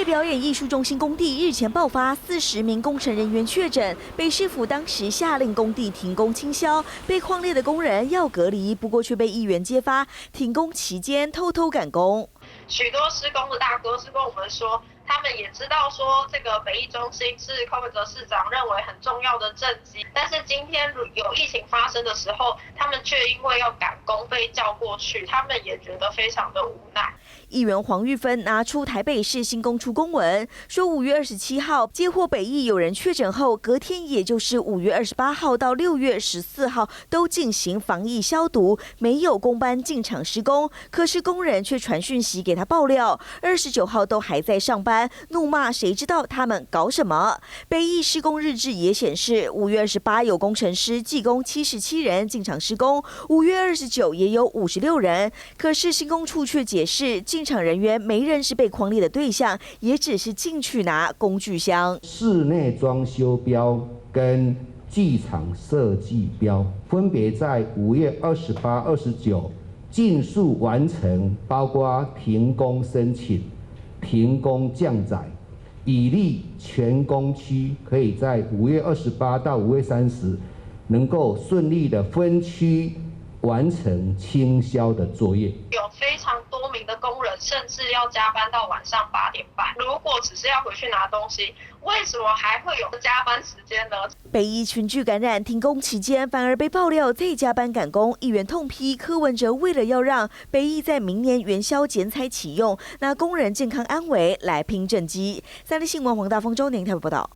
表演艺术中心工地日前爆发40名工程人员确诊，北市府当时下令工地停工清消，被匡列的工人要隔离，不过却被议员揭发停工期间偷偷赶工。许多施工的大哥是跟我们说，他们也知道说这个北艺中心是柯文哲市长认为很重要的政绩，但是今天有疫情发生的时候，他们却因为要赶工被叫过去，他们也觉得非常的无奈。议员黄玉芬拿出台北市新工处公文，说5月27号接获北艺有人确诊后，隔天也就是5月28号到6月14号都进行防疫消毒，没有工班进场施工。可是工人却传讯息给他爆料，29号都还在上班，怒骂谁知道他们搞什么。北艺施工日志也显示，5月28有工程师技工77人进场施工，5月29也有56人。可是新工处却解释，进场人员没人是被匡列的对象，也只是进去拿工具箱。室内装修标跟剧场设计标分别在5月28、29尽数完成，包括停工申请、停工降载，以利全工区可以在5月28到5月30能够顺利的分区完成清消的作业。有非常多名的工人甚至要加班到晚上8点半，如果只是要回去拿东西，为什么还会有加班时间呢？北艺群聚感染停工期间反而被爆料再加班赶工，议员痛批柯文哲为了要让北艺在明年元宵剪彩启用，拿工人健康安危来拼政绩。3立新闻黄大丰周年台北报道。